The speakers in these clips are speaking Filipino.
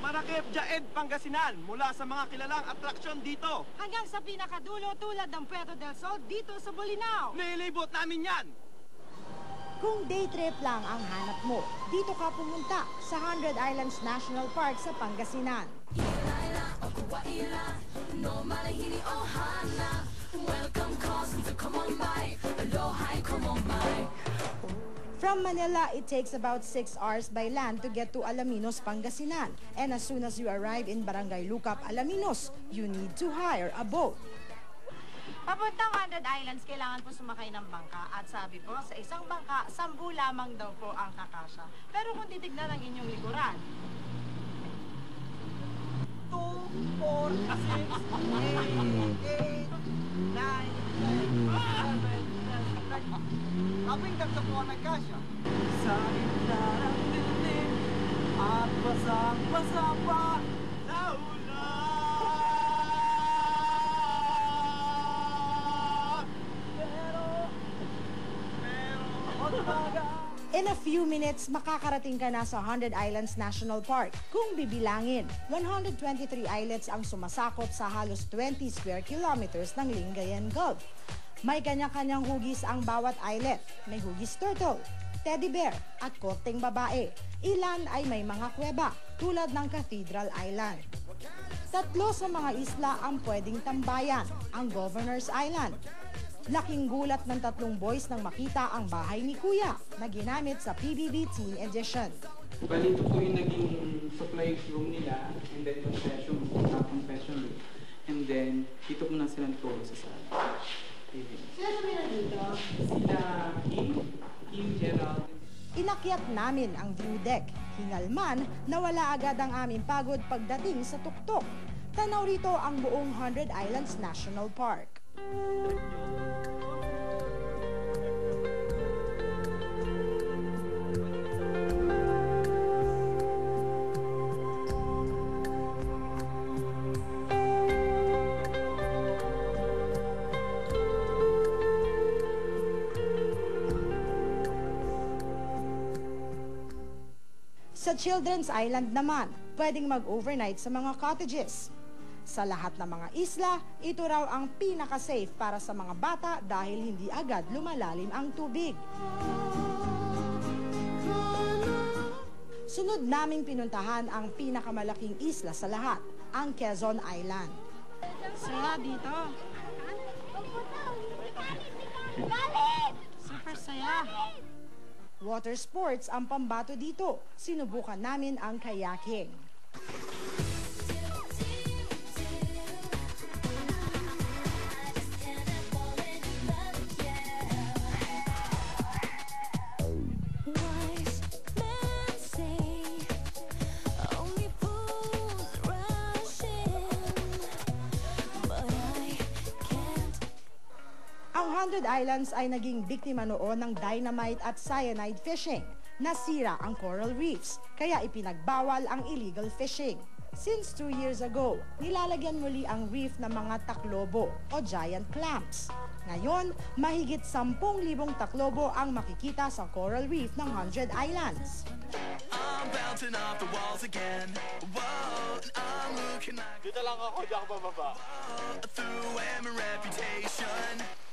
Marakip Jaed, Pangasinan, mula sa mga kilalang atraksyon dito. Hanggang sa pinakadulo tulad ng Puerto del Sol dito sa Bolinao. Nililibot namin yan! Kung day trip lang ang hanap mo, dito ka pumunta sa 100 Islands National Park sa Pangasinan. From Manila, it takes about 6 hours by land to get to Alaminos, Pangasinan. And as soon as you arrive in Barangay Lucap, Alaminos, you need to hire a boat. Papuntang 100 Islands, kailangan po sumakay ng bangka. At sabi po, sa isang bangka, 10 lamang daw po ang kakasya. Pero kung titignan ang inyong likuran, 2, 4, 6, 8, 9, 10, 11, 12, 13. Kaming nagtapuan ng kasya. Sa gitna ng dilim at basang-basa pa sa ulan. In a few minutes, makakarating ka na sa 100 Islands National Park. Kung bibilangin, 123 islets ang sumasakop sa halos 20 square kilometers ng Lingayen Gulf. May kanya-kanyang hugis ang bawat islet. May hugis turtle, teddy bear at korteng babae. Ilan ay may mga kuweba tulad ng Cathedral Island. 3 sa mga isla ang pwedeng tambayan, ang Governor's Island. Laking gulat ng 3 boys nang makita ang bahay ni Kuya na ginamit sa PBB Teen Edition. Bali, ito po yung naging supply room nila, and then confession room. And then, dito po na silang tulog sa sala. Sila kami nandito? Sila Kim, Gerald. Inakyat namin ang view deck. Hingal man, nawala agad ang aming pagod pagdating sa tuktok. Tanaw rito ang buong 100 Islands National Park. Sa Children's Island naman, pwedeng mag-overnight sa mga cottages. Sa lahat ng mga isla, ito raw ang pinaka-safe para sa mga bata dahil hindi agad lumalalim ang tubig. Sunod naming pinuntahan ang pinakamalaking isla sa lahat, ang Quezon Island. saya dito. Super saya. Water sports ang pambato dito. Sinubukan namin ang kayaking. Ang 100 Islands ay naging biktima noon ng dynamite at cyanide fishing. Nasira ang coral reefs, kaya ipinagbawal ang illegal fishing. Since 2 years ago, nilalagyan muli ang reef ng mga taklobo o giant clams. Ngayon, mahigit 10,000 taklobo ang makikita sa coral reef ng 100 Islands. Dito lang ako, di ako bababa.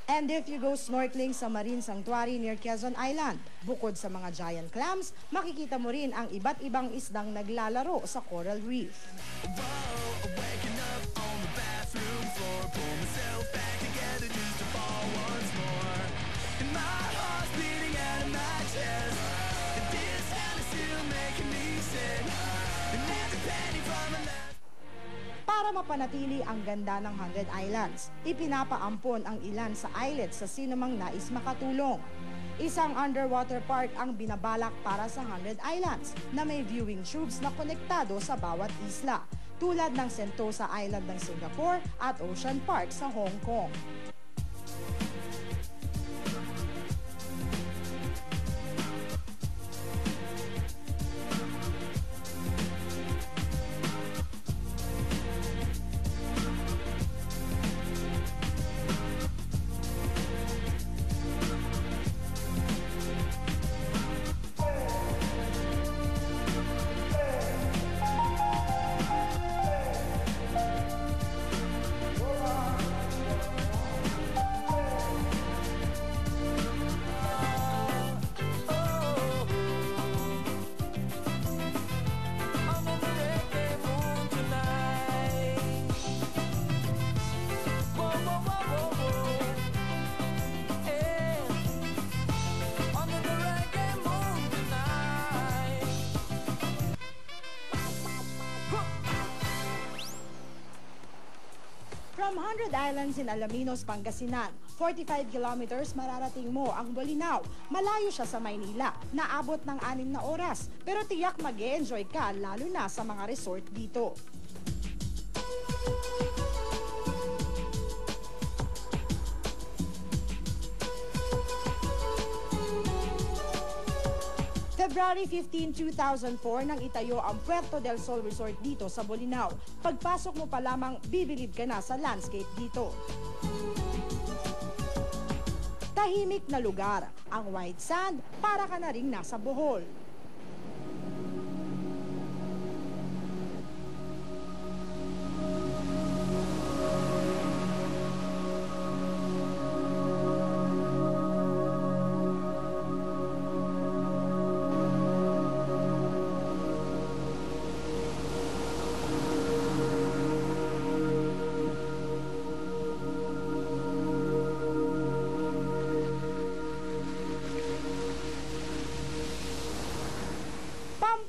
And if you go snorkeling sa Marine Sanctuary near Quezon Island, bukod sa mga giant clams, makikita mo rin ang iba't ibang isdang naglalaro sa coral reef. Para mapanatili ang ganda ng 100 Islands, ipinapaampon ang ilan sa islets sa sinumang nais makatulong. Isang underwater park ang binabalak para sa 100 Islands na may viewing tubes na konektado sa bawat isla, tulad ng Sentosa Island ng Singapore at Ocean Park sa Hong Kong. 100 islands in Alaminos, Pangasinan. 45 kilometers mararating mo ang Bolinao. Malayo siya sa Maynila. Naabot ng 6 na oras. Pero tiyak mag-e-enjoy ka lalo na sa mga resort dito. February 15, 2004 nang itayo ang Puerto del Sol Resort dito sa Bolinao. Pagpasok mo pa lamang, bibilib ka na sa landscape dito. Tahimik na lugar, ang white sand, para ka na ring nasa Bohol.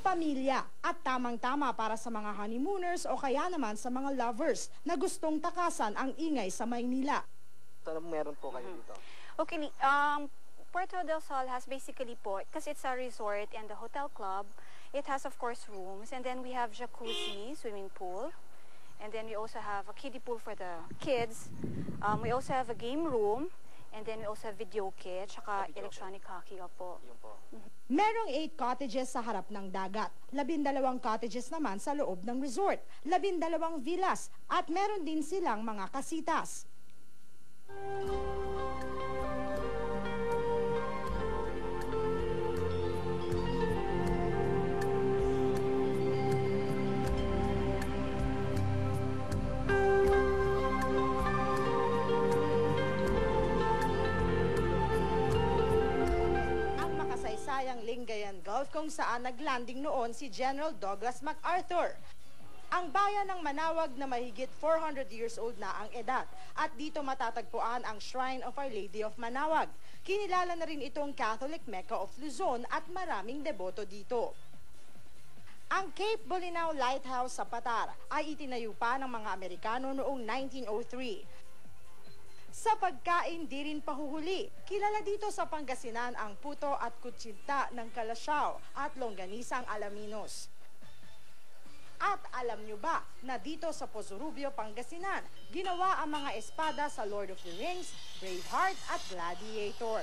Pamilya at tamang-tama para sa mga honeymooners o kaya naman sa mga lovers na gustong takasan ang ingay sa Maynila. Ano meron po kayo dito? Okay, Puerto del Sol has basically po, because it's a resort and a hotel club, it has of course rooms, and then we have jacuzzi, swimming pool, and then we also have a kiddie pool for the kids. We also have a game room, and then we also have video kit, tsaka electronic hockey po. Yun po. Merong 8 cottages sa harap ng dagat, 12 cottages naman sa loob ng resort, 12 villas, at meron din silang mga kasitas. Sayang Lingayen Gulf kung saan naglanding noon si General Douglas MacArthur. Ang bayan ng Manawag na mahigit 400 years old na ang edad at dito matatagpuan ang Shrine of Our Lady of Manawag. Kinilala na rin itong Catholic Mecca of Luzon at maraming deboto dito. Ang Cape Bolinao Lighthouse sa Patar ay itinayo pa ng mga Amerikano noong 1903. Sa pagkain, di rin pahuhuli. Kilala dito sa Pangasinan ang puto at kutsinta ng Kalasyaw at longganisang Alaminos. At alam nyo ba na dito sa Pozorubio, Pangasinan, ginawa ang mga espada sa Lord of the Rings, Braveheart at Gladiator.